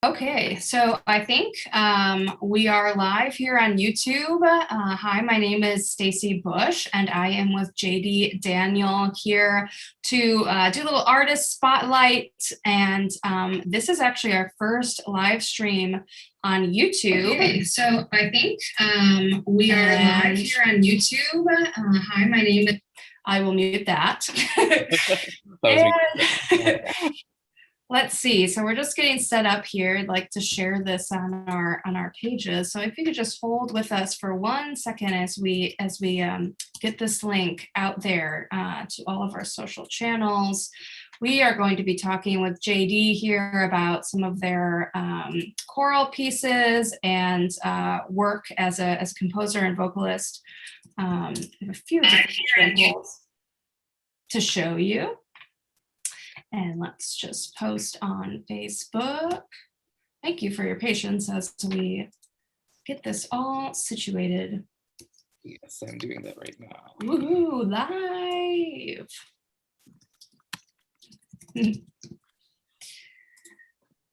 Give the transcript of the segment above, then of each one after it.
Okay, so I think we are live here on YouTube. Hi, my name is Stacy Bush, and I am with JD Daniel here to do a little artist spotlight. And this is actually our first live stream on YouTube. Okay, so I think we are live here on YouTube. Hi, my name is. I will mute that. And let's see. So we're just getting set up here. I'd like to share this on our pages. So if you could just hold with us for 1 second as we get this link out there to all of our social channels. We are going to be talking with JD here about some of their choral pieces and work as a composer and vocalist. I have a few different examples to show you. And let's just post on Facebook. Thank you for your patience as we get this all situated. Yes, I'm doing that right now. Woohoo, live.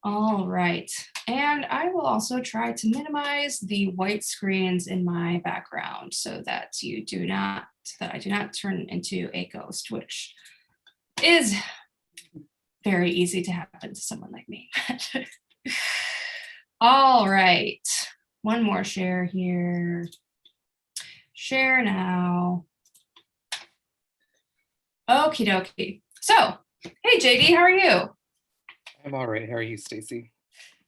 All right, and I will also try to minimize the white screens in my background so that I do not turn into a ghost, which is very easy to happen to someone like me. All right, one more share here. Share now. Okie dokie. So, hey JD, how are you? I'm all right. How are you, Stacy?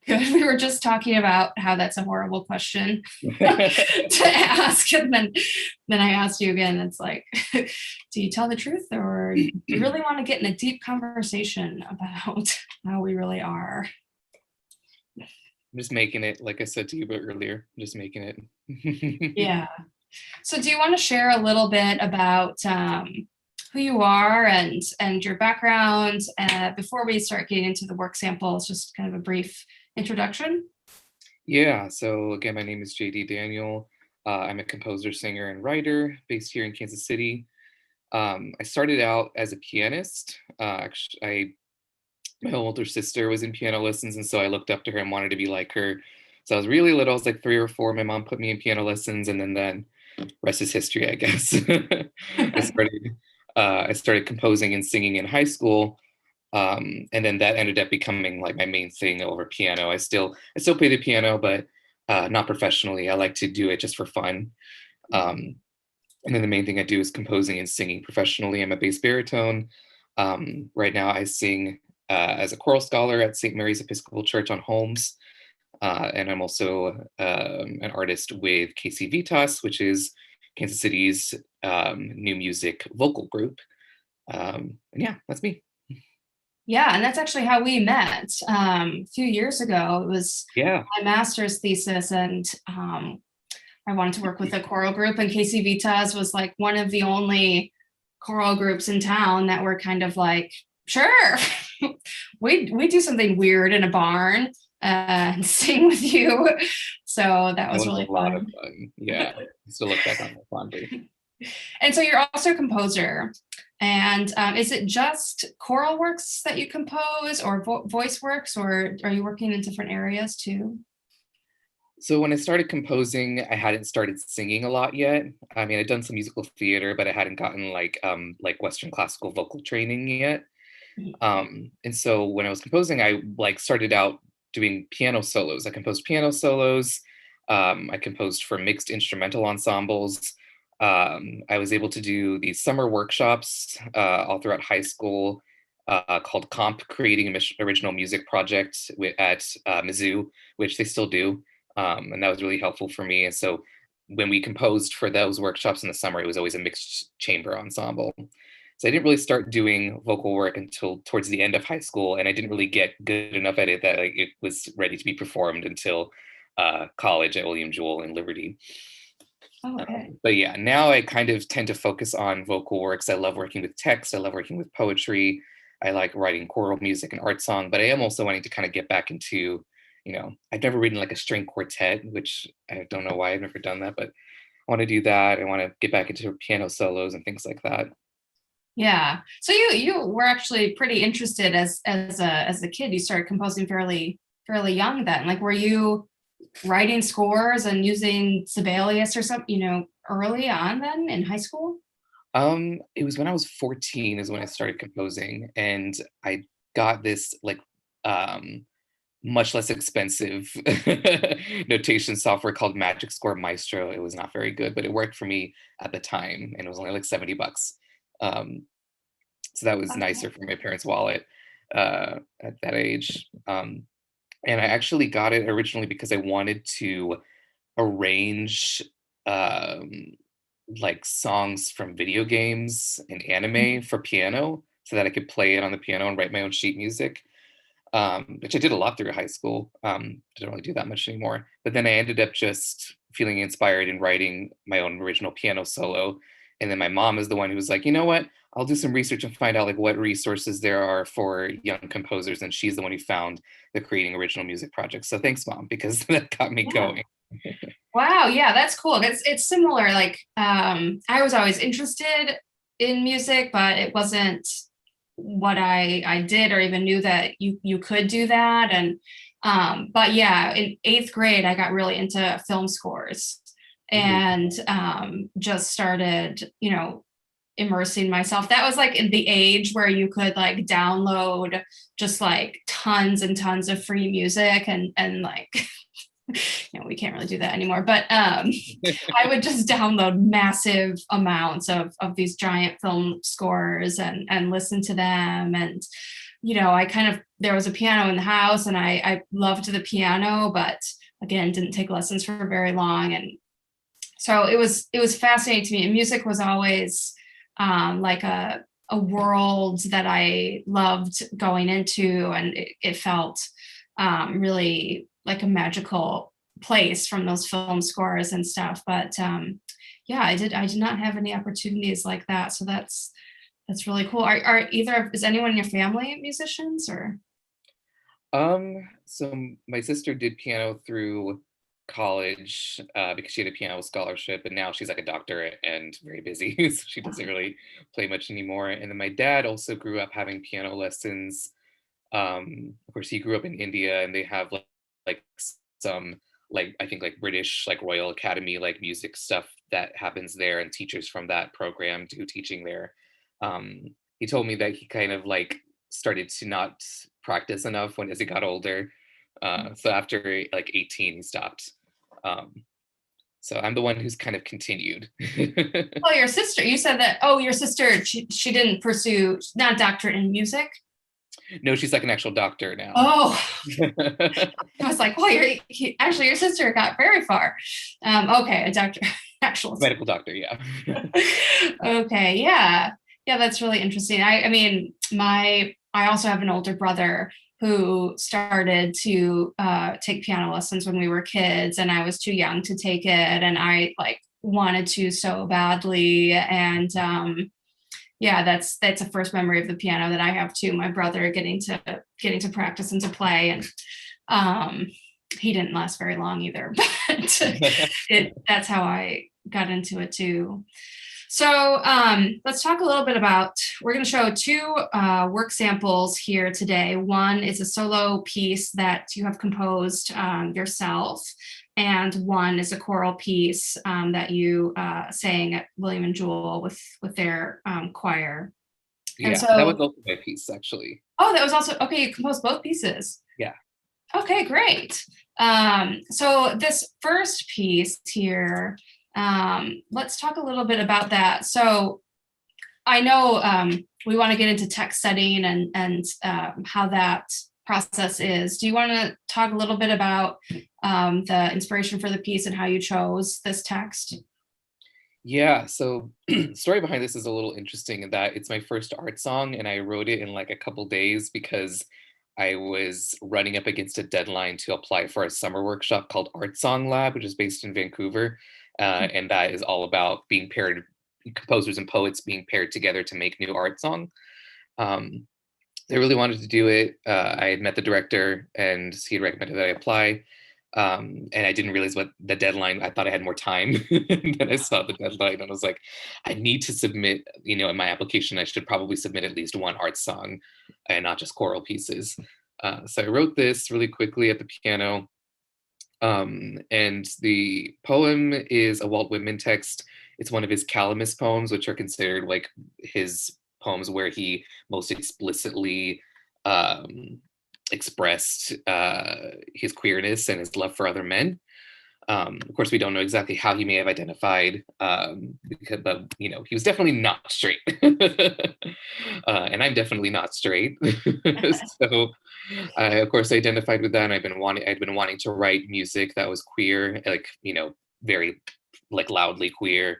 Good. We were just talking about how that's a horrible question to ask, and then I asked you again. It's like, do you tell the truth, or do you really want to get in a deep conversation about how we really are? I'm just making it, like I said to you about earlier. I'm just making it. Yeah. So, do you want to share a little bit about who you are and your background before we start getting into the work samples? Just kind of a brief introduction. Yeah, so again, my name is JD Daniel. I'm a composer, singer, and writer based here in Kansas City. I started out as a pianist. My older sister was in piano lessons, and so I looked up to her and wanted to be like her. So I was really little, I was like 3 or 4. My mom put me in piano lessons, and then rest is history, I guess. I started composing and singing in high school. And then that ended up becoming like my main thing over piano. I still play the piano, but not professionally. I like to do it just for fun. And then the main thing I do is composing and singing professionally. I'm a bass baritone. Right now I sing as a choral scholar at St. Mary's Episcopal Church on Holmes. And I'm also an artist with KC Vitas, which is Kansas City's new music vocal group. And yeah, that's me. Yeah, and that's actually how we met a few years ago. It was my master's thesis, and I wanted to work with a choral group, and KC Vitas was like one of the only choral groups in town that were kind of like, sure, we do something weird in a barn and sing with you. So that was really a lot of fun. Yeah, I still look back on that fondly. And so you're also a composer. And is it just choral works that you compose, or voice works, or are you working in different areas too? So when I started composing, I hadn't started singing a lot yet. I mean, I'd done some musical theater, but I hadn't gotten like Western classical vocal training yet. And so when I was composing, I like started out doing piano solos. I composed piano solos. I composed for mixed instrumental ensembles. I was able to do these summer workshops all throughout high school called Comp, Creating an Original Music Project at Mizzou, which they still do. And that was really helpful for me. And so when we composed for those workshops in the summer, it was always a mixed chamber ensemble. So I didn't really start doing vocal work until towards the end of high school, and I didn't really get good enough at it that like, it was ready to be performed until college at William Jewell in Liberty. Okay. But yeah, now I kind of tend to focus on vocal works. I love working with text. I love working with poetry. I like writing choral music and art song, but I am also wanting to kind of get back into, I've never written like a string quartet, which I don't know why I've never done that, but I want to do that. I want to get back into piano solos and things like that. Yeah. So you were actually pretty interested as a kid. You started composing fairly fairly young then. Like, were you writing scores and using Sibelius or something, early on then in high school? It was when I was 14 is when I started composing, and I got this like um much less expensive notation software called Magic Score Maestro. It was not very good, but it worked for me at the time, and it was only like $70. Um, so that was Okay. nicer for my parents' wallet at that age. And I actually got it originally because I wanted to arrange um, like songs from video games and anime for piano so that I could play it on the piano and write my own sheet music, which I did a lot through high school. Didn't really do that much anymore. But then I ended up just feeling inspired and writing my own original piano solo. And then my mom is the one who was like, you know what? I'll do some research and find out like what resources there are for young composers. And she's the one who found the Creating Original Music project. So thanks, mom, because that got me Yeah. going. Wow, yeah, that's cool. It's similar. Like, I was always interested in music, but it wasn't what I did or even knew that you could do that. And but yeah, in eighth grade, I got really into film scores Ooh, and just started, immersing myself. That was like in the age where you could like download just like tons and tons of free music and like we can't really do that anymore, but I would just download massive amounts of these giant film scores and listen to them. And I kind of, there was a piano in the house and I loved the piano, but again didn't take lessons for very long. And so it was fascinating to me. And music was always like a world that I loved going into, and it felt really like a magical place from those film scores and stuff. But yeah, I did not have any opportunities like that. So that's really cool. Are either is anyone in your family musicians or? so my sister did piano through college because she had a piano scholarship, and now she's like a doctor and very busy, so she doesn't really play much anymore. And then my dad also grew up having piano lessons. Of course, he grew up in India, and they have like some like I think like British like Royal Academy like music stuff that happens there, and teachers from that program do teaching there. He told me that he kind of like started to not practice enough when as he got older. So after like 18, he stopped. Um, so I'm the one who's kind of continued. Oh, your sister. You said that. Oh, your sister. She didn't pursue, not a doctorate in music. No, she's like an actual doctor now. Oh, I was like, well, actually your sister got very far. Okay, a doctor, actual. Medical doctor, yeah. Okay, yeah, yeah, that's really interesting. I mean, I also have an older brother who started to take piano lessons when we were kids, and I was too young to take it, and I like wanted to so badly. And yeah, that's a first memory of the piano that I have too. My brother getting to practice and to play, and um, he didn't last very long either. But that's how I got into it too. So let's talk a little bit about. We're going to show two work samples here today. One is a solo piece that you have composed yourself, and one is a choral piece that you sang at William and Jewell with their choir. And Yeah, that was so, also my piece actually. oh, that was also okay. You composed both pieces. Yeah. Okay, great. So this first piece here, let's talk a little bit about that. So I know we want to get into text setting and how that process is. Do you want to talk a little bit about the inspiration for the piece and how you chose this text? Yeah, so story behind this is a little interesting in that it's my first art song, and I wrote it in like a couple days because I was running up against a deadline to apply for a summer workshop called Art Song Lab, which is based in Vancouver. And that is all about being paired, composers and poets being paired together to make new art song. Um, I really wanted to do it. I had met the director and he had recommended that I apply. And I didn't realize what the deadline, I thought I had more time. Then I saw the deadline and I was like, I need to submit, in my application, I should probably submit at least one art song and not just choral pieces. So I wrote this really quickly at the piano. And the poem is a Walt Whitman text. It's one of his Calamus poems, which are considered like his poems where he most explicitly um, expressed his queerness and his love for other men. Of course, we don't know exactly how he may have identified, but you know, he was definitely not straight, and I'm definitely not straight. So, I of course identified with that. And I'd been wanting to write music that was queer, like you know, very like loudly queer.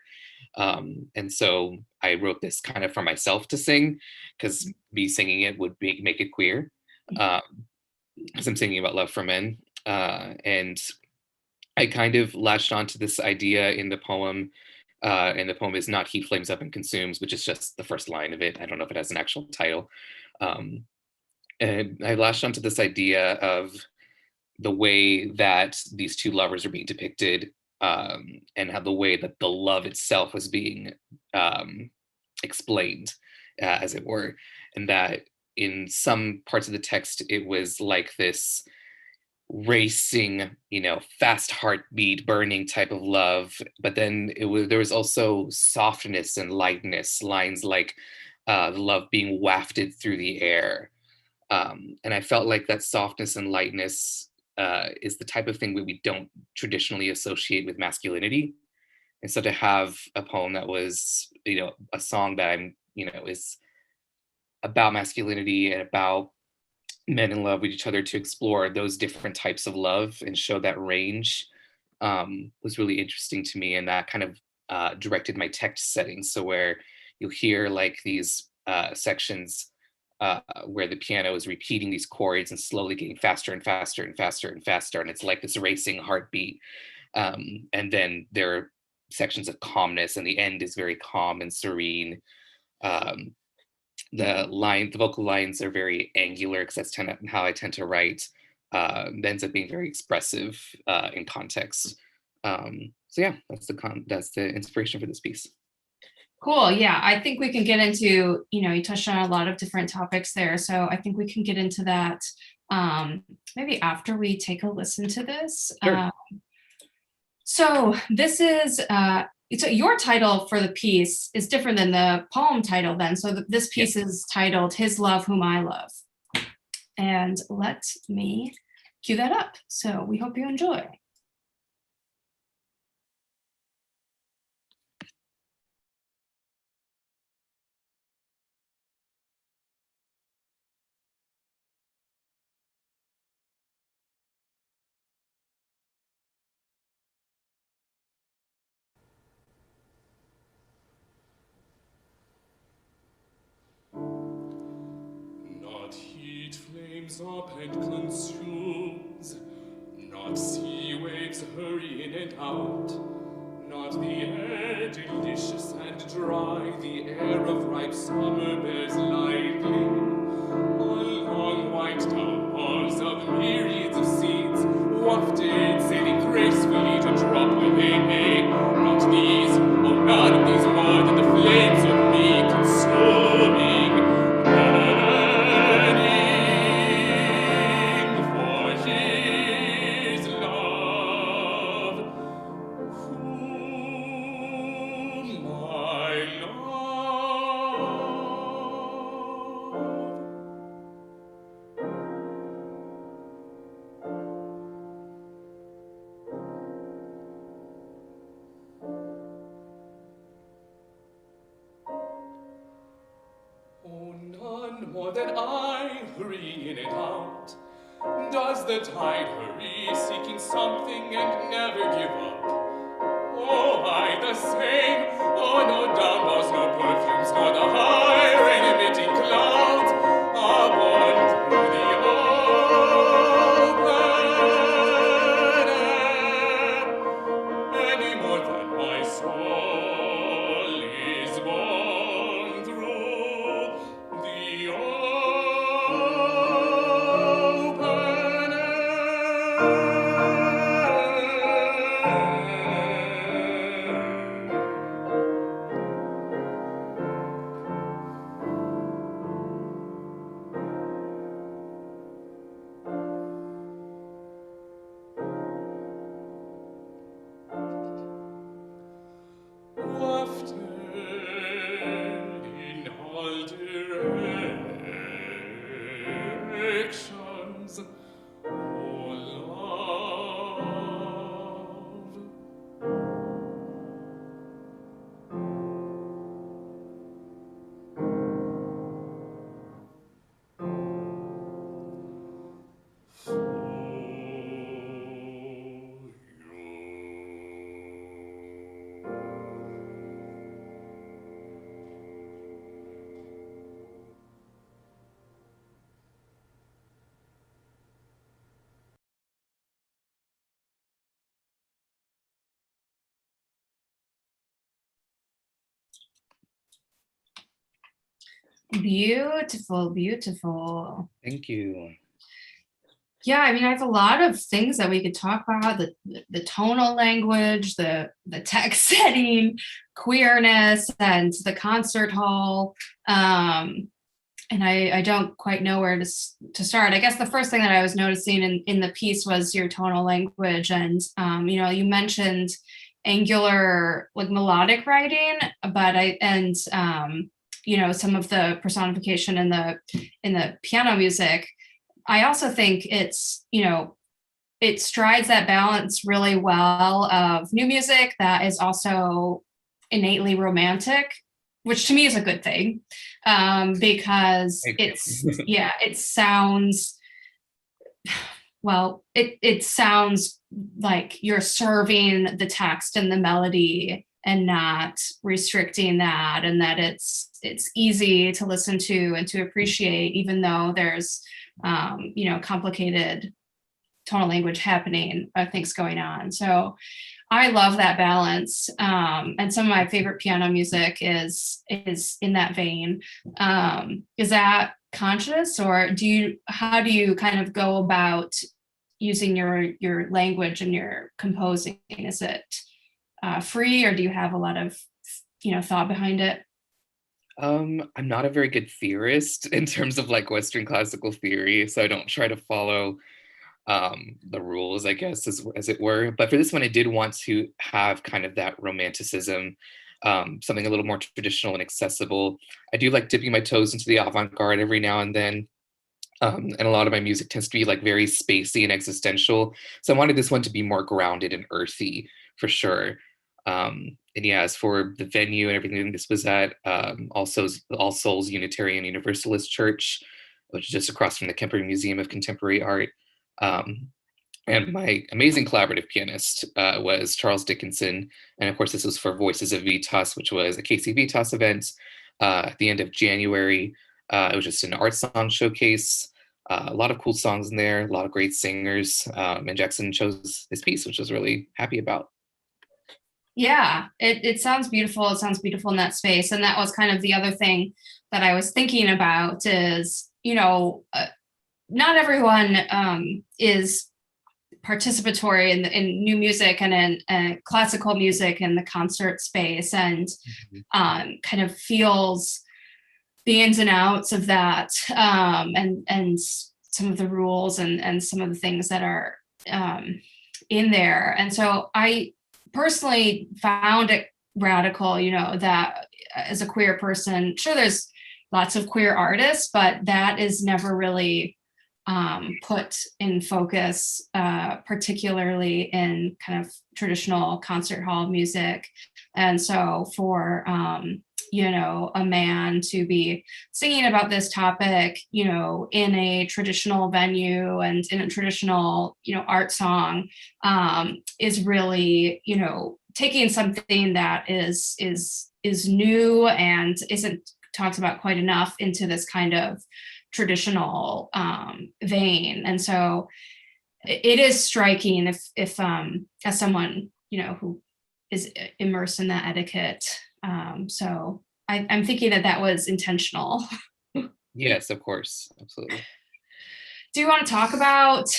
And so I wrote this kind of for myself to sing, because me singing it would make it queer, because I'm singing about love for men, and I kind of latched onto this idea in the poem. And the poem is not heat flames up and consumes, which is just the first line of it. I don't know if it has an actual title. Um, and I latched onto this idea of the way that these two lovers are being depicted, and how the way that the love itself was being um, explained, as it were. And that in some parts of the text, it was like this racing, you know, fast heartbeat, burning type of love. But then there was also softness and lightness, lines like love being wafted through the air. And I felt like that softness and lightness is the type of thing that we don't traditionally associate with masculinity. And so to have a poem that was, you know, a song that you know, is about masculinity and about men in love with each other, to explore those different types of love and show that range, was really interesting to me. And that kind of directed my text settings. So where you'll hear like these sections where the piano is repeating these chords and slowly getting faster and faster and faster and faster. And it's like this racing heartbeat. And then there are sections of calmness, and the end is very calm and serene. Um, the vocal lines are very angular, because that's how I tend to write. It ends up being very expressive in context. So yeah, that's the inspiration for this piece. Cool. Yeah, I think we can get into, you know, you touched on a lot of different topics there. So I think we can get into that maybe after we take a listen to this. Sure. So this is, so your title for the piece is different than the poem title then. So this piece is titled His Love Whom I Love. And let me cue that up. So we hope you enjoy. Not heat flames up and consumes, not sea waves hurry in and out, not the air delicious and dry, the air of ripe summer bears lightly, along white down halls of myriads of seeds, wafted, sailing gracefully to drop where they may. Not these, oh none of these more than the flames of me consuming, burning for his love, whom I love. Oh, none more than I hurry in and out. Does the tide hurry, seeking something and never give up? Oh, I the same. Oh, no downpours, no perfumes, nor the high rain-emitting clouds are borne through the open air, any more than my soul is borne through the open air. Beautiful, beautiful. Thank you. Yeah, I mean, I have a lot of things that we could talk about: the tonal language, the text setting, queerness, and the concert hall. And I don't quite know where to start. I guess the first thing that I was noticing in the piece was your tonal language, and you mentioned angular, like, melodic writing, but some of the personification in the piano music. I also think it strides that balance really well of new music that is also innately romantic, which to me is a good thing, because it sounds, well, it sounds like you're serving the text and the melody and not restricting that, and that it's easy to listen to and to appreciate, even though there's complicated tonal language happening, things going on. So I love that balance. And some of my favorite piano music is in that vein. Is that conscious, or how do you kind of go about using your language and your composing? Is it free, or do you have a lot of thought behind it? I'm not a very good theorist in terms of like Western classical theory, so I don't try to follow the rules, I guess, as it were. But for this one, I did want to have kind of that romanticism, something a little more traditional and accessible. I do like dipping my toes into the avant-garde every now and then. And a lot of my music tends to be like very spacey and existential. So I wanted this one to be more grounded and earthy for sure. And yeah, as for the venue and everything, this was at also All Souls Unitarian Universalist Church, which is just across from the Kemper Museum of Contemporary Art. And my amazing collaborative pianist was Charles Dickinson. And of course, this was for Voices of Vitas, which was a KC Vitas event at the end of January. It was just an art song showcase. A lot of cool songs in there, a lot of great singers. And Jackson chose this piece, which I was really happy about. Yeah, it sounds beautiful. It sounds beautiful in that space. And that was kind of the other thing that I was thinking about is, not everyone is participatory in new music and in classical music and the concert space, and kind of feels the ins and outs of that, and some of the rules and some of the things that are in there. And so I personally found it radical, that as a queer person, sure, there's lots of queer artists, but that is never really put in focus, particularly in kind of traditional concert hall music. And so for, a man to be singing about this topic, in a traditional venue and in a traditional, art song, is really, taking something that is new and isn't talked about quite enough into this kind of traditional vein. And so it is striking if as someone, who is immersed in that etiquette. So I'm thinking that was intentional. Yes, of course. Absolutely. Do you want to talk about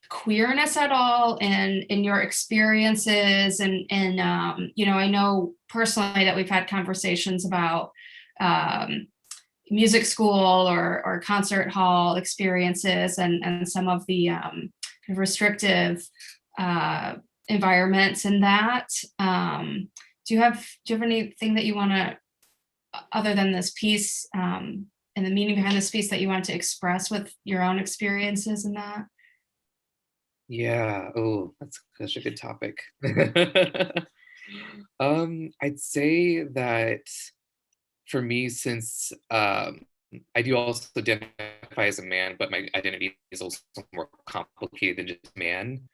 queerness at all in your experiences? And I know personally that we've had conversations about music school or concert hall experiences and some of the kind of restrictive environments in that. Do you have anything that you want to, other than this piece and the meaning behind this piece, that you want to express with your own experiences in that? Yeah. Oh, that's such a good topic. I'd say that for me, since I do also identify as a man, but my identity is also more complicated than just man.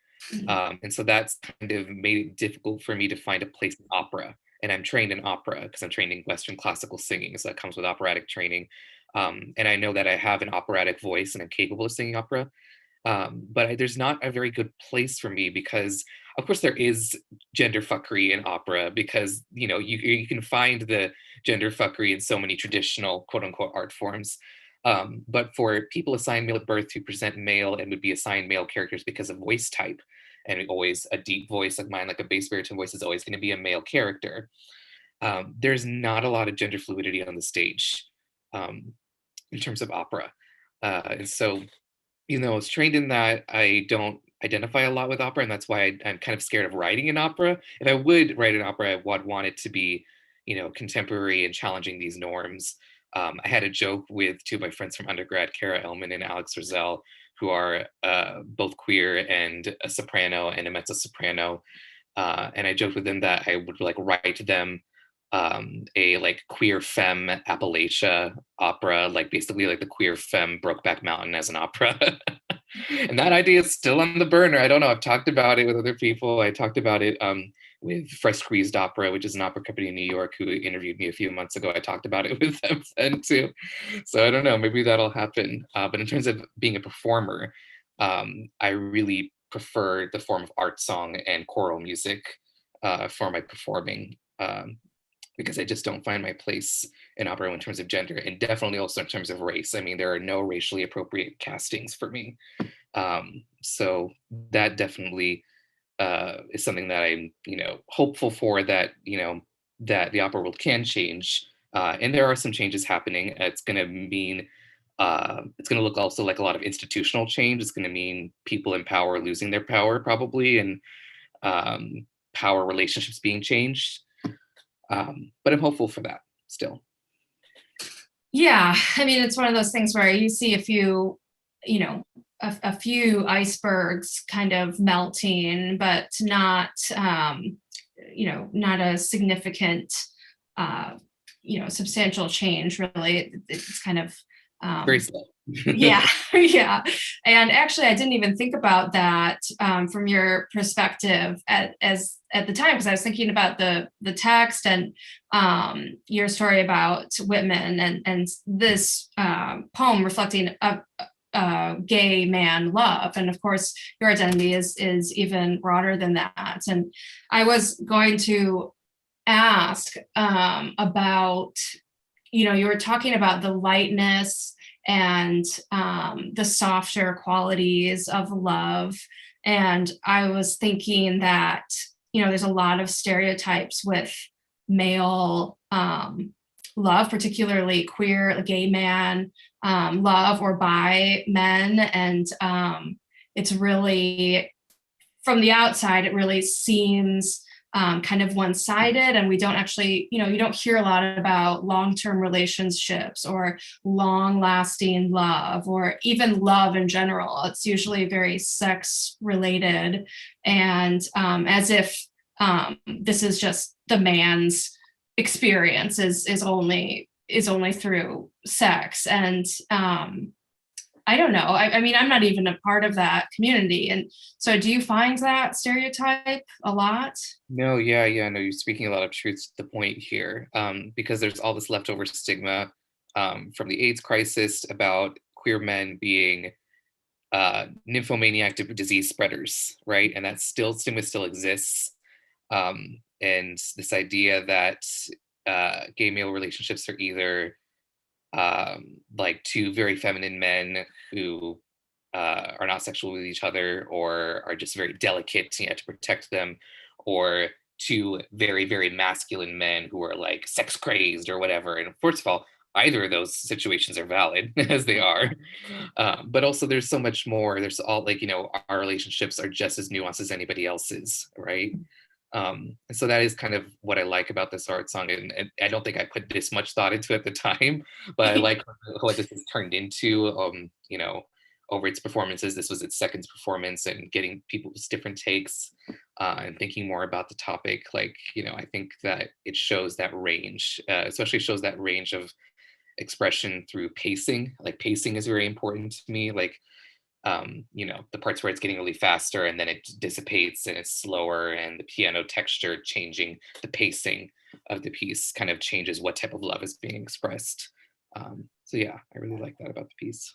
And so that's kind of made it difficult for me to find a place in opera. And I'm trained in opera because I'm trained in Western classical singing. So that comes with operatic training. And I know that I have an operatic voice and I'm capable of singing opera. There's not a very good place for me because, of course, there is gender fuckery in opera because you can find the gender fuckery in so many traditional quote unquote art forms. But for people assigned male at birth to present male and would be assigned male characters because of voice type, and always a deep voice like mine, like a bass baritone voice, is always going to be a male character. There's not a lot of gender fluidity on the stage um, in terms of opera, and so I was trained in that, I don't identify a lot with opera, and that's why I'm kind of scared of writing an opera. If I would write an opera, I would want it to be, contemporary and challenging these norms. I had a joke with two of my friends from undergrad, Kara Ellman and Alex Rizal, who are both queer and a soprano and a mezzo soprano. And I joked with them that I would like write them a like queer femme Appalachia opera, like basically like the queer femme Brokeback Mountain as an opera. And that idea is still on the burner. I don't know. I've talked about it with other people. I talked about it with Fresh Squeezed Opera, which is an opera company in New York who interviewed me a few months ago. I talked about it with them then too. So I don't know. Maybe that'll happen. But in terms of being a performer, I really prefer the form of art song and choral music for my performing. Because I just don't find my place in opera in terms of gender, and definitely also in terms of race. I mean, there are no racially appropriate castings for me. So that definitely is something that I'm, hopeful for, that, that the opera world can change. And there are some changes happening. It's going to mean, it's going to look also like a lot of institutional change. It's going to mean people in power losing their power probably, and power relationships being changed. But I'm hopeful for that still. Yeah, I mean, it's one of those things where you see a few, a few icebergs kind of melting, but not, not a significant, substantial change, really. It's kind of very slow. Yeah, yeah. And actually, I didn't even think about that from your perspective as at the time, because I was thinking about the text and your story about Whitman and this poem reflecting a gay man love. And of course, your identity is even broader than that. And I was going to ask about, you were talking about the lightness and the softer qualities of love. And I was thinking that, there's a lot of stereotypes with male love, particularly queer, gay man love, or bi men. And it's really, from the outside, it really seems kind of one-sided, and we don't actually, you don't hear a lot about long-term relationships or long-lasting love, or even love in general. It's usually very sex-related, and as if this is just the man's experience is only through sex. And I don't know. I mean, I'm not even a part of that community. And so do you find that stereotype a lot? No, yeah, no, you're speaking a lot of truth to the point here, because there's all this leftover stigma from the AIDS crisis about queer men being nymphomaniac disease spreaders, right? And that stigma still exists. And this idea that gay male relationships are either like two very feminine men who are not sexual with each other, or are just very delicate, to protect them, or two very, very masculine men who are like sex crazed or whatever. And first of all, either of those situations are valid as they are. But also there's so much more. There's all like, our relationships are just as nuanced as anybody else's, right? And so that is kind of what I like about this art song. And I don't think I put this much thought into it at the time, but I like what this has turned into, over its performances. This was its second performance, and getting people's different takes and thinking more about the topic. Like, I think that it shows that range, especially shows that range of expression through pacing. Like pacing is very important to me. Like, the parts where it's getting really faster and then it dissipates and it's slower, and the piano texture changing the pacing of the piece kind of changes what type of love is being expressed. So yeah, I really like that about the piece.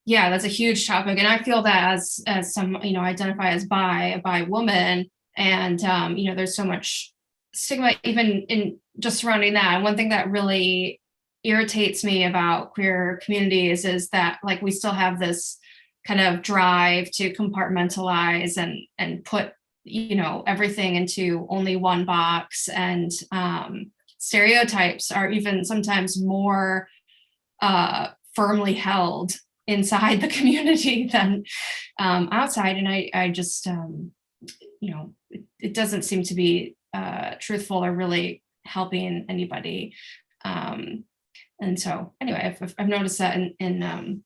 Yeah, that's a huge topic, and I feel that as some, identify as a bi woman, and there's so much stigma even in just surrounding that. And one thing that really irritates me about queer communities is that like we still have this kind of drive to compartmentalize and put everything into only one box, and stereotypes are even sometimes more firmly held inside the community than outside. And I just, it doesn't seem to be truthful or really helping anybody. And so anyway, I've noticed that in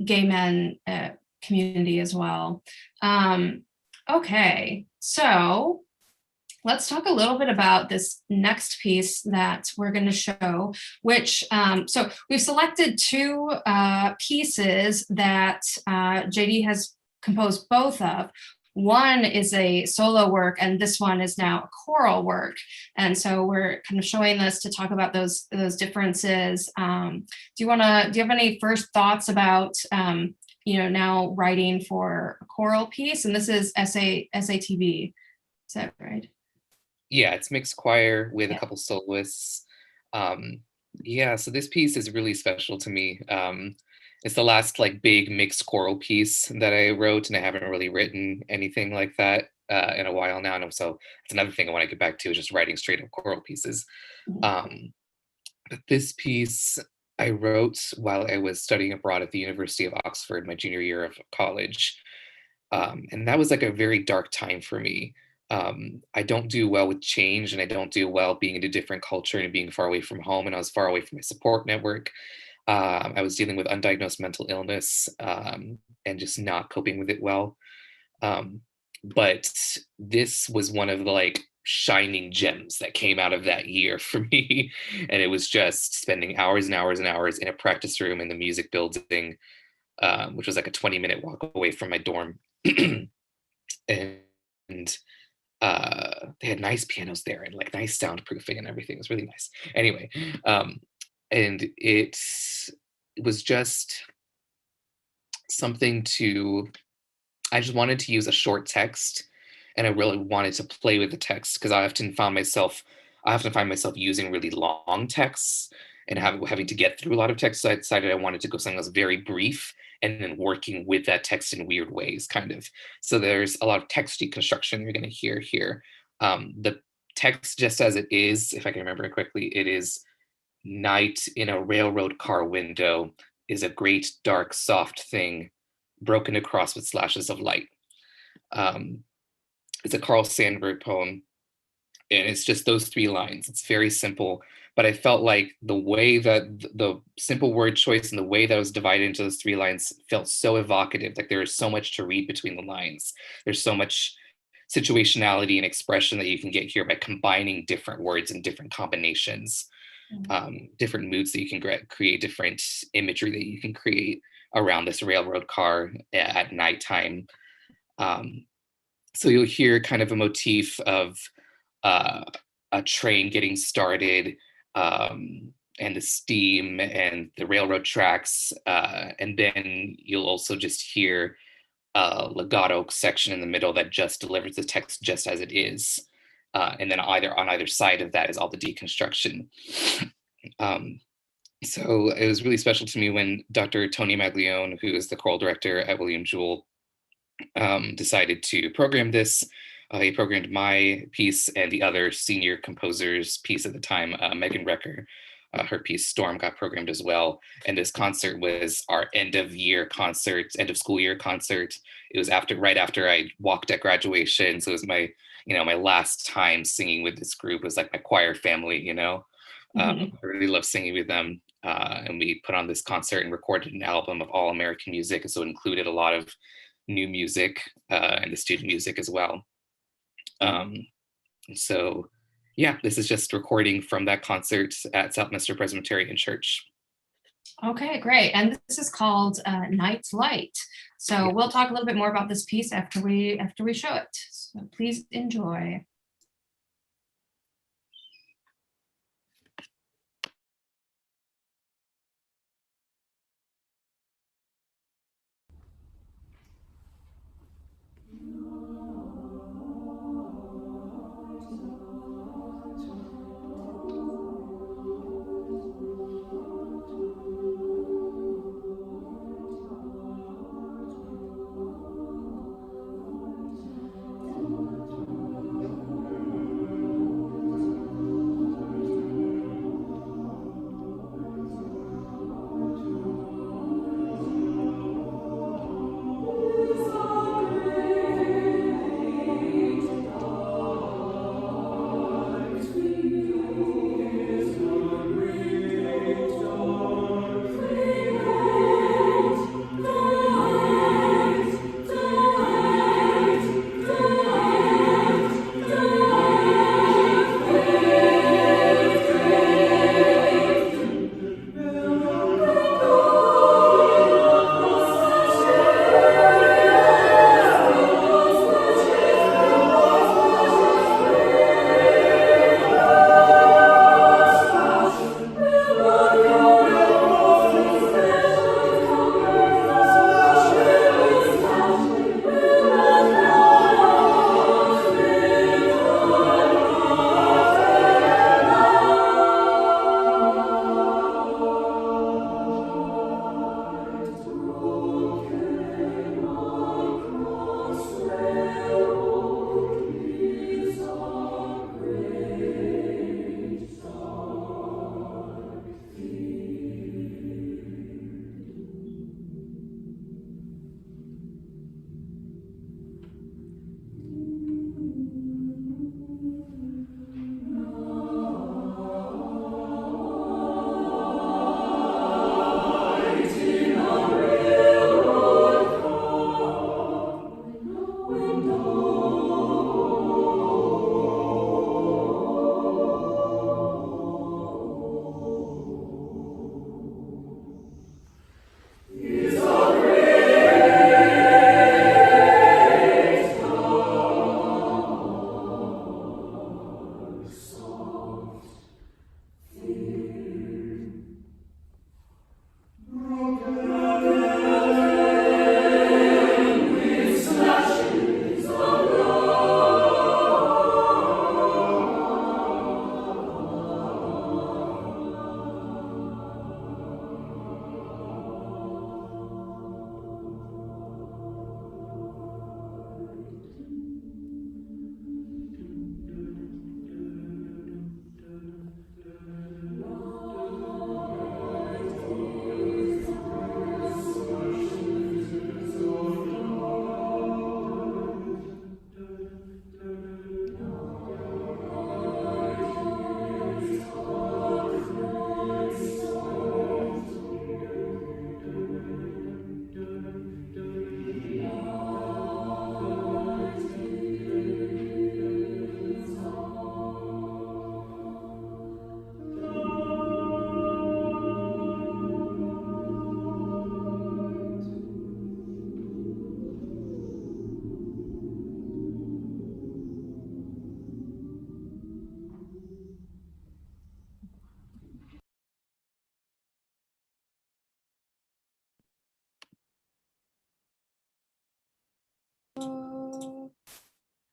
gay men community as well. Okay, so let's talk a little bit about this next piece that we're going to show, which, so we've selected two pieces that JD has composed both of. One is a solo work, and this one is now a choral work. And so we're kind of showing this to talk about those differences. Do you have any first thoughts about, now writing for a choral piece? And this is SATB, is that right? Yeah, it's mixed choir with a Yeah. couple soloists. Yeah, so this piece is really special to me. It's the last like big mixed choral piece that I wrote, and I haven't really written anything like that in a while now. And so it's another thing I want to get back to is just writing straight up choral pieces. Mhm. But this piece I wrote while I was studying abroad at the University of Oxford, my junior year of college. And that was like a very dark time for me. I don't do well with change, and I don't do well being in a different culture and being far away from home. And I was far away from my support network. I was dealing with undiagnosed mental illness, and just not coping with it well. Um, but this was one of the like shining gems that came out of that year for me. And it was just spending hours and hours and hours in a practice room in the music building, which was like a 20-minute walk away from my dorm. And they had nice pianos there and like nice soundproofing and everything. It was really nice. Anyway, and it was just something to, I just wanted to use a short text, and I really wanted to play with the text because I often find myself using really long texts and having to get through a lot of text. So I decided I wanted to go something that's very brief and then working with that text in weird ways, kind of. So there's a lot of text deconstruction you're going to hear here. The text, just as it is, if I can remember it quickly, it is night in a railroad car window is a great dark soft thing broken across with slashes of light. Um, it's a Carl Sandburg poem, and it's just those three lines. It's very simple, but I felt like the way that the simple word choice and the way that was divided into those three lines felt so evocative. Like there is so much to read between the lines. There's so much situationality and expression that you can get here by combining different words and different combinations, different moods that you can create, different imagery that you can create around this railroad car at nighttime. Um, so you'll hear kind of a motif of uh, a train getting started, and the steam and the railroad tracks. And then you'll also just hear a legato section in the middle that just delivers the text just as it is. And then on either side of that is all the deconstruction. Um, so it was really special to me when Dr. Tony Maglione, who is the choral director at William Jewell, decided to program this. He programmed my piece and the other senior composer's piece at the time, Megan Recker. Her piece Storm got programmed as well. And this concert was our end of school year concert. It was right after I walked at graduation. So it was my last time singing with this group. It was like my choir family. I really love singing with them. And we put on this concert and recorded an album of all American music. And so it included a lot of new music and the student music as well. So yeah, this is just recording from that concert at Southminster Presbyterian Church. Okay, great. And this is called Night's Light. So Yeah. we'll talk a little bit more about this piece after we show it. So please enjoy.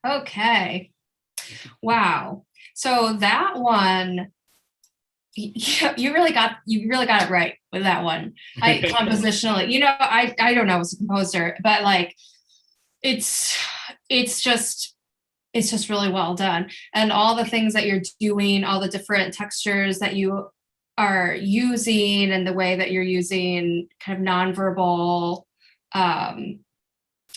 Okay. Wow. So that one, you really got it right with that one. I compositionally, I don't know as a composer, but like it's it's just really well done. And all the things that you're doing, all the different textures that you are using, and the way that you're using kind of nonverbal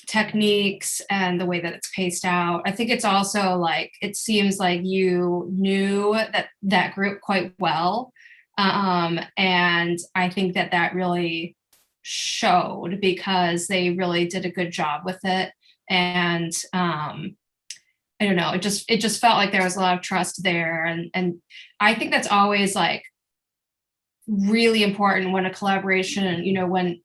techniques, and the way that it's paced out. I think it's also like, it seems like you knew that group quite well. And I think that really showed, because they really did a good job with it. And I don't know, it just felt like there was a lot of trust there. And I think that's always like really important when a collaboration, when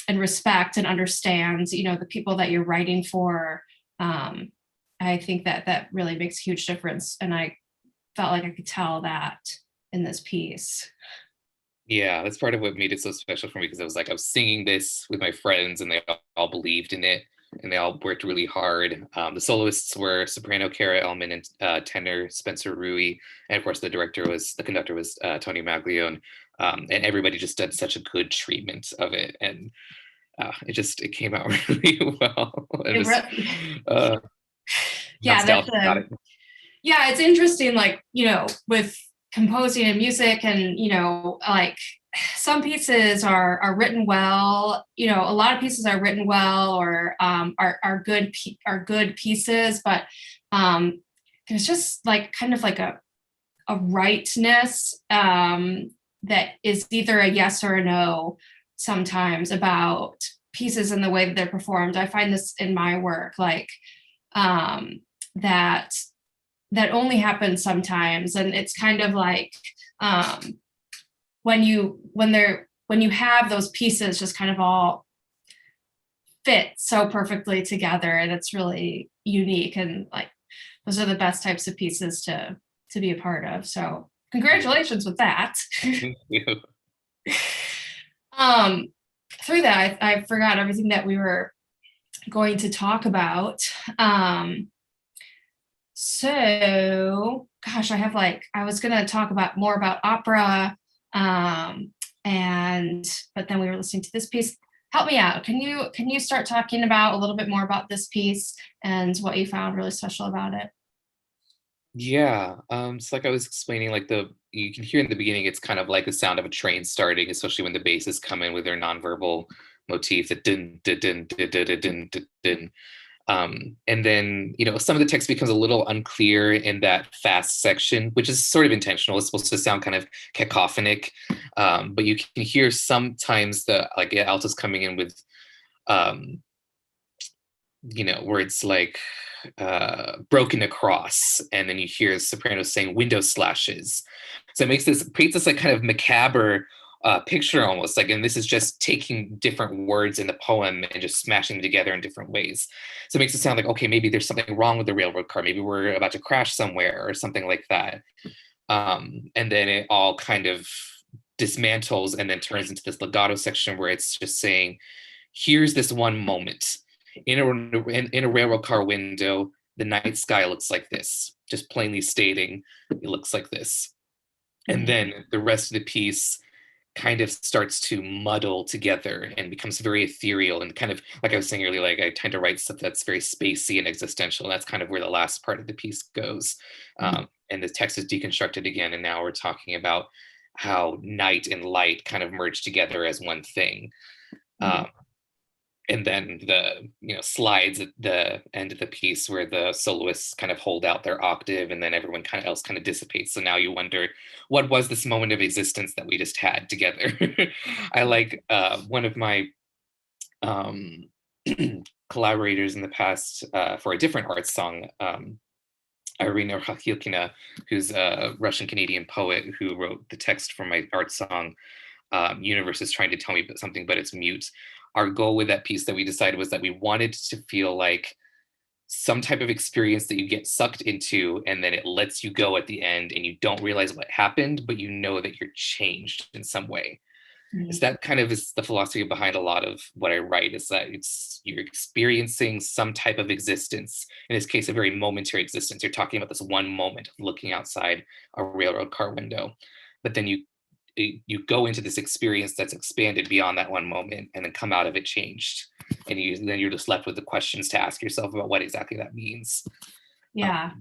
and respect and understand, the people that you're writing for. I think that really makes a huge difference. And I felt like I could tell that in this piece. Yeah, that's part of what made it so special for me, because I was singing this with my friends and they all believed in it and they all worked really hard. The soloists were soprano Kara Elman and tenor Spencer Rui, and of course the conductor was Tony Maglione, and everybody just did such a good treatment of it, and it came out really well. Uh, Yeah, nostalgic about it. Yeah, it's interesting, like, with composing and music, and, like some pieces are written well, a lot of pieces are written well, or are good pieces, but there's just like kind of like a rightness that is either a yes or a no sometimes about pieces and the way that they're performed. I find this in my work, like that only happens sometimes. And it's kind of like when you have those pieces just kind of all fit so perfectly together, and it's really unique, and like those are the best types of pieces to be a part of. So congratulations with that. Thank you. Through that, I forgot everything that we were going to talk about. So, gosh, I was going to talk more about opera, but then we were listening to this piece. Help me out. Can you start talking about a little bit more about this piece and what you found really special about it? Yeah, so like I was explaining, you can hear in the beginning, it's kind of like the sound of a train starting, especially when the basses come in with their nonverbal motif, the din din din din din din din din. And then, some of the text becomes a little unclear in that fast section, which is sort of intentional. It's supposed to sound kind of cacophonic, but you can hear sometimes the altos coming in with, where it's like broken across, and then you hear sopranos saying window slashes. So it creates this like kind of macabre picture almost, and this is just taking different words in the poem and just smashing them together in different ways. So it makes it sound like, okay, maybe there's something wrong with the railroad car. Maybe we're about to crash somewhere or something like that. And then it all kind of dismantles and then turns into this legato section where it's just saying, here's this one moment. In a railroad car window, the night sky looks like this, just plainly stating it looks like this. And then the rest of the piece kind of starts to muddle together and becomes very ethereal, and kind of, like I was saying earlier, I tend to write stuff that's very spacey and existential. And that's kind of where the last part of the piece goes. And the text is deconstructed again, and now we're talking about how night and light kind of merge together as one thing. And then the slides at the end of the piece where the soloists kind of hold out their octave, and then everyone else kind of dissipates. So now you wonder, what was this moment of existence that we just had together? I like one of my collaborators in the past for a different art song, Irina Rakhilkina, who's a Russian Canadian poet who wrote the text for my art song, Universe is Trying to Tell Me Something, but It's Mute. Our goal with that piece that we decided was that we wanted to feel like some type of experience that you get sucked into, and then it lets you go at the end, and you don't realize what happened, but you know that you're changed in some way. Is that kind of is the philosophy behind a lot of what I write, is that you're experiencing some type of existence. In this case, a very momentary existence. You're talking about this one moment of looking outside a railroad car window, but then you go into this experience that's expanded beyond that one moment and then come out of it changed. And then you're just left with the questions to ask yourself about what exactly that means. Yeah.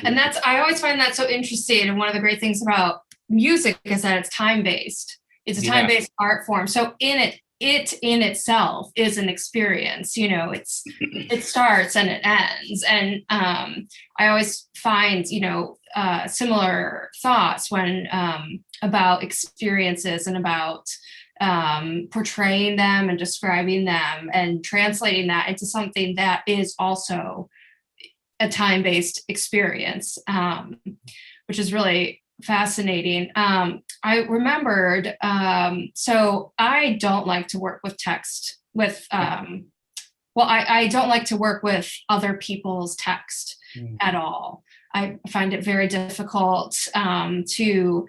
And I always find that so interesting. And one of the great things about music is that it's time-based. It's a time-based art form. So it in itself is an experience, it starts and it ends. And I always find, similar thoughts when about experiences and about portraying them and describing them and translating that into something that is also a time-based experience, which is really fascinating. I remembered, so I don't like to work with text I don't like to work with other people's text at all. I find it very difficult to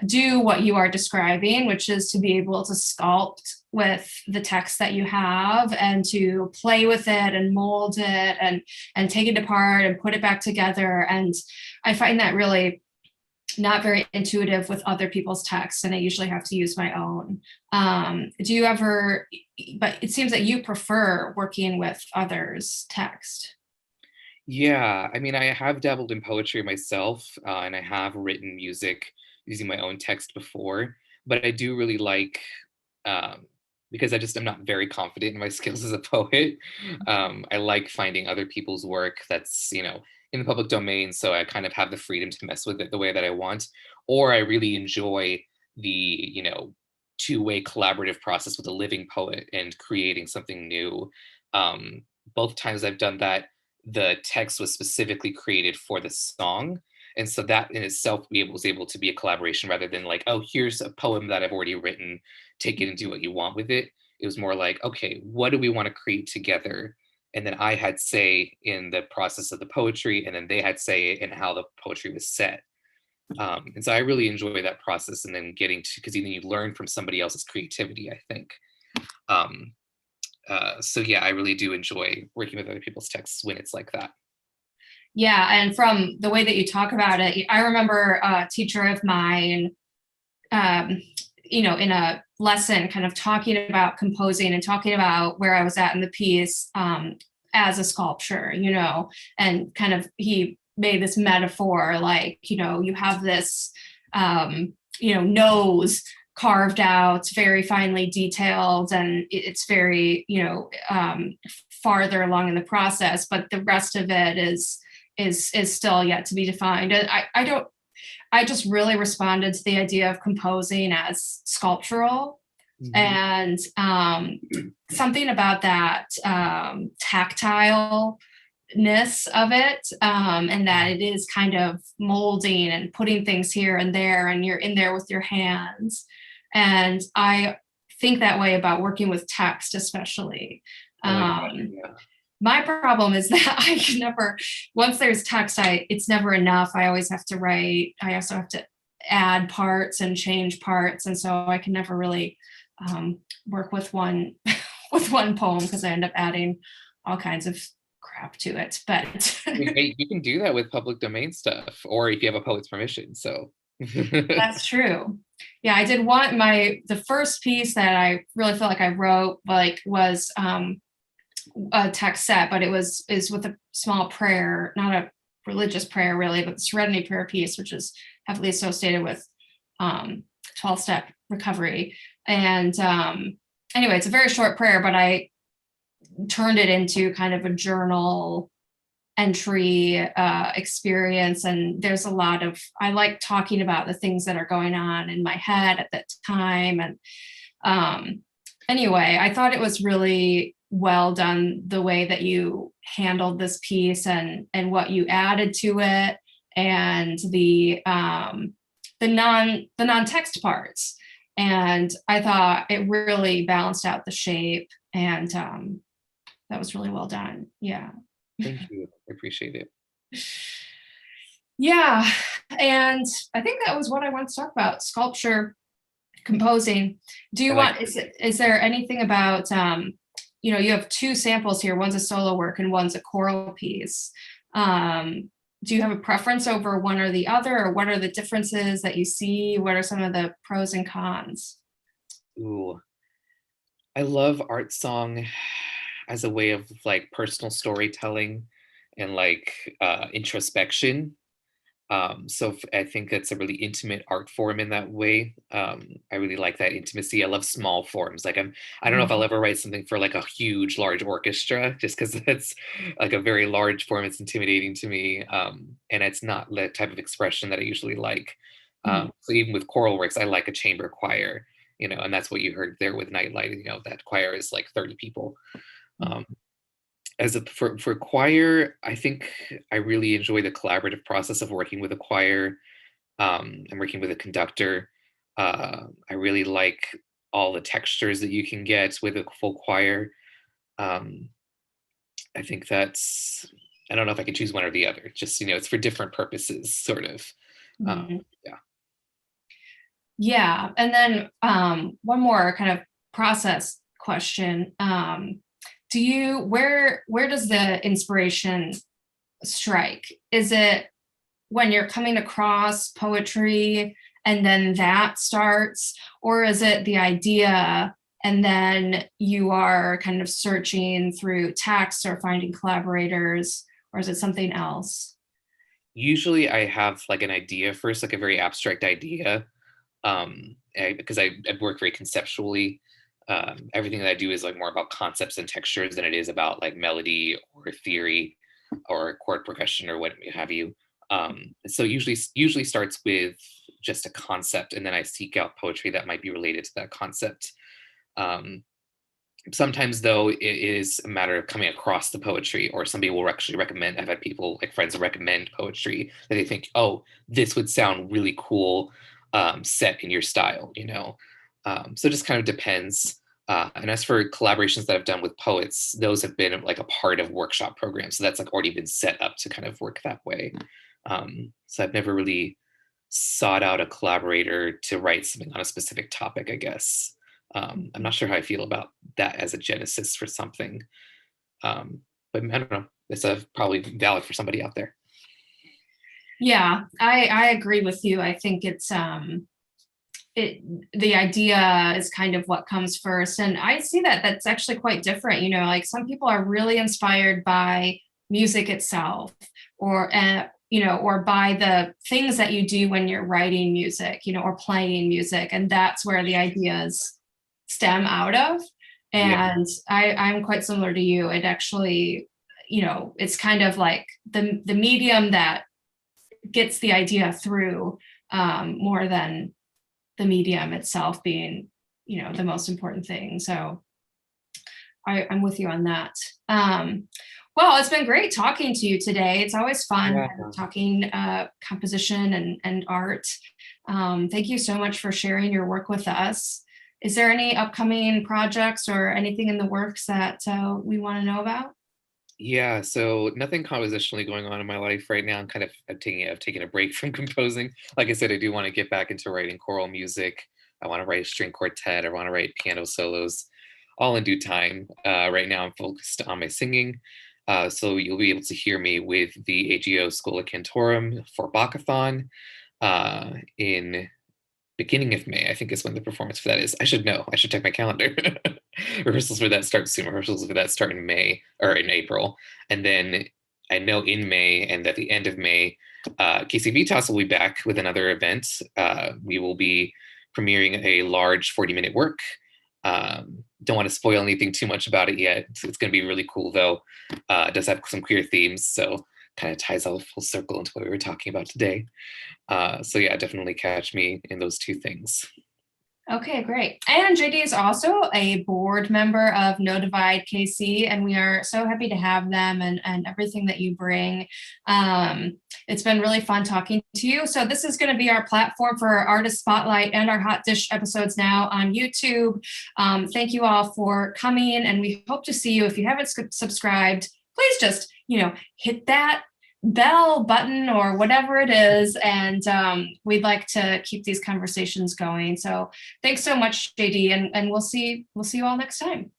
do what you are describing, which is to be able to sculpt with the text that you have and to play with it and mold it and take it apart and put it back together. And I find that really not very intuitive with other people's texts, and I usually have to use my own. Do you ever, but it seems that you prefer working with others' text. Yeah, I mean, I have dabbled in poetry myself, and I have written music using my own text before, but I do really like, because I'm not very confident in my skills as a poet. I like finding other people's work that's, in the public domain, so I kind of have the freedom to mess with it the way that I want. Or I really enjoy the, two-way collaborative process with a living poet and creating something new. Both times I've done that, the text was specifically created for the song. And so that in itself was able to be a collaboration rather than like, oh, here's a poem that I've already written, take it and do what you want with it. It was more like, okay, what do we want to create together? And then I had say in the process of the poetry, and then they had say in how the poetry was set. And so I really enjoy that process, and then getting to, because then you learn from somebody else's creativity, I think. So yeah, I really do enjoy working with other people's texts when it's like that. Yeah, and from the way that you talk about it, I remember a teacher of mine, in a lesson kind of talking about composing and talking about where I was at in the piece as a sculpture, and kind of he made this metaphor like, you have this, nose carved out, very finely detailed, and it's very, farther along in the process, but the rest of it is still yet to be defined. And I just really responded to the idea of composing as sculptural. And something about that tactileness of it, and that it is kind of molding and putting things here and there, and you're in there with your hands. And I think that way about working with text, especially. My problem is that I can never, once there's text, it's never enough. I always have to write. I also have to add parts and change parts. And so I can never really work with one poem, because I end up adding all kinds of crap to it. But you can do that with public domain stuff, or if you have a poet's permission. So that's true. Yeah, I did the first piece that I really felt like I wrote was a text set, but is with a small prayer, not a religious prayer really, but the Serenity Prayer piece, which is heavily associated with 12-step recovery. And anyway, it's a very short prayer, but I turned it into kind of a journal entry experience. And there's a lot of, I like talking about the things that are going on in my head at that time. And anyway, I thought it was really well done, the way that you handled this piece and what you added to it, and the non-text parts. And I thought it really balanced out the shape, and that was really well done. Yeah. Thank you. I appreciate it. Yeah. And I think that was what I wanted to talk about, sculpture. composing. Do you I like want, is there anything about, you have two samples here, one's a solo work and one's a choral piece. Do you have a preference over one or the other, or what are the differences that you see? What are some of the pros and cons? Ooh, I love art song as a way of like personal storytelling and like introspection. I think that's a really intimate art form in that way. I really like that intimacy. I love small forms. I don't know if I'll ever write something for like a huge, large orchestra, just because that's like a very large form. It's intimidating to me, and it's not the type of expression that I usually like. So even with choral works, I like a chamber choir, and that's what you heard there with Nightlight. That choir is like 30 people. Um, for choir, I think I really enjoy the collaborative process of working with a choir, and working with a conductor. I really like all the textures that you can get with a full choir. Um, I think I don't know if I could choose one or the other. Just, it's for different purposes, sort of. Yeah. Yeah, and then one more kind of process question. Where does the inspiration strike? Is it when you're coming across poetry and then that starts, or is it the idea and then you are kind of searching through text or finding collaborators, or is it something else? Usually I have like an idea first, like a very abstract idea, because I work very conceptually. Everything that I do is like more about concepts and textures than it is about like melody or theory or chord progression or what have you. So usually starts with just a concept, and then I seek out poetry that might be related to that concept. Um, Sometimes though it is a matter of coming across the poetry, or somebody will actually recommend. I've had people, like friends, recommend poetry that they think, oh, this would sound really cool, set in your style. So it just kind of depends. And as for collaborations that I've done with poets, those have been like a part of workshop programs, so that's like already been set up to kind of work that way. So I've never really sought out a collaborator to write something on a specific topic, I guess. I'm not sure how I feel about that as a genesis for something. But I don't know. It's probably valid for somebody out there. Yeah, I agree with you. I think the idea is kind of what comes first. And I see that's actually quite different. Like some people are really inspired by music itself, or or by the things that you do when you're writing music, or playing music. And that's where the ideas stem out of. And yeah. I'm quite similar to you. It actually, it's kind of like the medium that gets the idea through, more than the medium itself being, the most important thing. So I'm with you on that. Well, it's been great talking to you today. It's always fun talking composition and art. Thank you so much for sharing your work with us. Is there any upcoming projects or anything in the works that we want to know about? Yeah, so nothing compositionally going on in my life right now. I've taken a break from composing. Like I said, I do want to get back into writing choral music. I want to write a string quartet. I want to write piano solos, all in due time. Right now, I'm focused on my singing. So you'll be able to hear me with the AGO Schola Cantorum for Bach-a-thon in beginning of May, I think, is when the performance for that is. I should know. I should check my calendar. Rehearsals for that start soon. Rehearsals for that start in May or in April. And then I know in May and at the end of May, Casey Vitas will be back with another event. We will be premiering a large 40-minute work. Don't want to spoil anything too much about it yet. It's going to be really cool, though. It does have some queer themes, so kind of ties all full circle into what we were talking about today. So yeah, definitely catch me in those two things. Okay, great. And JD is also a board member of No Divide KC, and we are so happy to have them and everything that you bring. It's been really fun talking to you. So this is going to be our platform for our Artist Spotlight and our Hot Dish episodes now on YouTube. Thank you all for coming, and we hope to see you. If you haven't subscribed, please just, hit that bell button or whatever it is. And we'd like to keep these conversations going. So thanks so much, JD, and we'll see you all next time.